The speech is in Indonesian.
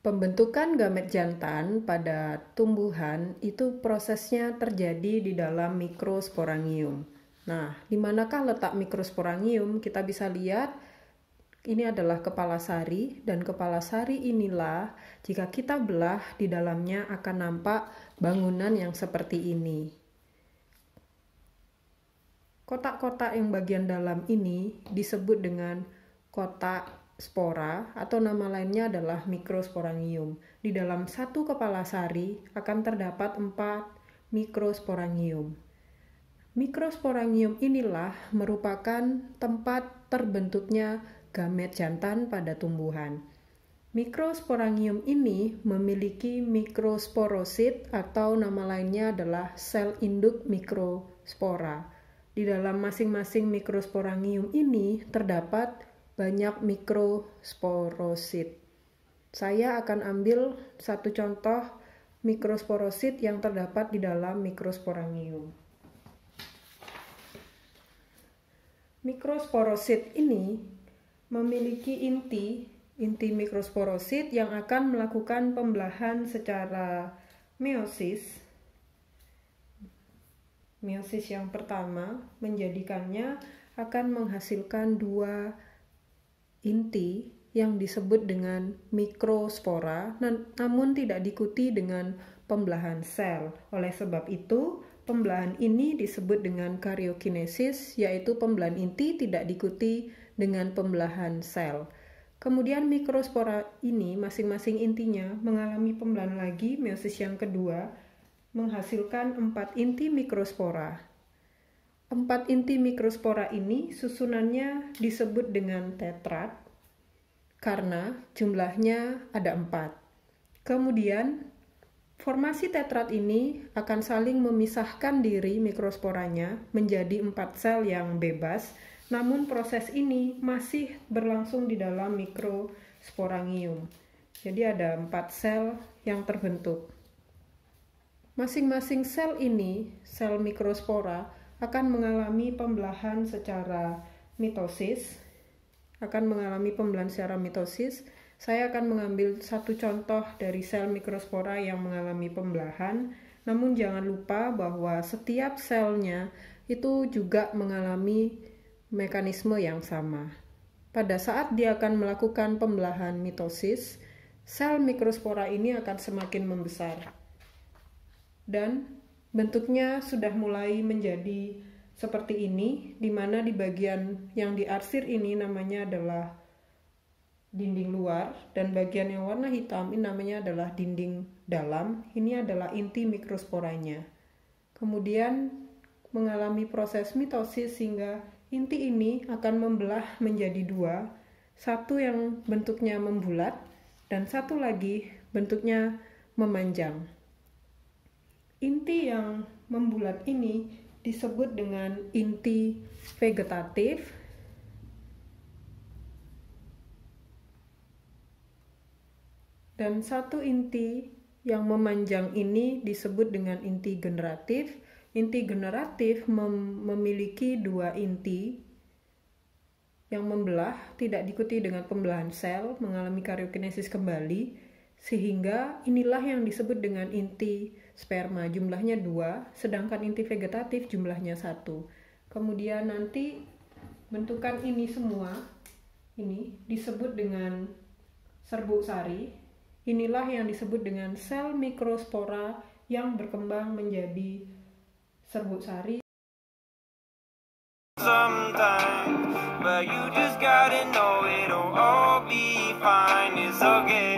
Pembentukan gamet jantan pada tumbuhan itu prosesnya terjadi di dalam mikrosporangium. Nah, di manakah letak mikrosporangium? Kita bisa lihat ini adalah kepala sari, dan kepala sari inilah jika kita belah di dalamnya akan nampak bangunan yang seperti ini. Kotak-kotak yang bagian dalam ini disebut dengan kotak spora atau nama lainnya adalah mikrosporangium. Di dalam satu kepala sari akan terdapat 4 mikrosporangium. Mikrosporangium inilah merupakan tempat terbentuknya gamet jantan pada tumbuhan. Mikrosporangium ini memiliki mikrosporosit atau nama lainnya adalah sel induk mikrospora. Di dalam masing-masing mikrosporangium ini terdapat banyak mikrosporosit. Saya akan ambil satu contoh mikrosporosit yang terdapat di dalam mikrosporangium. Mikrosporosit ini memiliki inti mikrosporosit yang akan melakukan pembelahan secara meiosis. Meiosis yang pertama menjadikannya akan menghasilkan 2 inti yang disebut dengan mikrospora, namun tidak diikuti dengan pembelahan sel. Oleh sebab itu, pembelahan ini disebut dengan karyokinesis, yaitu pembelahan inti tidak diikuti dengan pembelahan sel. Kemudian mikrospora ini masing-masing intinya mengalami pembelahan lagi, meiosis yang kedua, menghasilkan 4 inti mikrospora. 4 inti mikrospora ini susunannya disebut dengan tetrad karena jumlahnya ada 4. Kemudian formasi tetrad ini akan saling memisahkan diri mikrosporanya menjadi 4 sel yang bebas, namun proses ini masih berlangsung di dalam mikrosporangium. Jadi ada 4 sel yang terbentuk. Masing-masing sel ini, sel mikrospora, akan mengalami pembelahan secara mitosis. Saya akan mengambil satu contoh dari sel mikrospora yang mengalami pembelahan, namun jangan lupa bahwa setiap selnya itu juga mengalami mekanisme yang sama. Pada saat dia akan melakukan pembelahan mitosis, sel mikrospora ini akan semakin membesar. Dan bentuknya sudah mulai menjadi seperti ini, di mana di bagian yang diarsir ini namanya adalah dinding luar, dan bagian yang warna hitam ini namanya adalah dinding dalam. Ini adalah inti mikrosporanya. Kemudian mengalami proses mitosis sehingga inti ini akan membelah menjadi 2. Satu yang bentuknya membulat dan satu lagi bentuknya memanjang. Inti yang membulat ini disebut dengan inti vegetatif, dan satu inti yang memanjang ini disebut dengan inti generatif. Inti generatif memiliki 2 inti yang membelah, tidak diikuti dengan pembelahan sel, mengalami karyokinesis kembali, sehingga inilah yang disebut dengan inti sperma, jumlahnya 2, sedangkan inti vegetatif jumlahnya 1. Kemudian nanti bentukan ini semua, ini disebut dengan serbuk sari. Inilah yang disebut dengan sel mikrospora yang berkembang menjadi serbuk sari. Sometimes, but you just gotta know it'll all be fine. It's okay.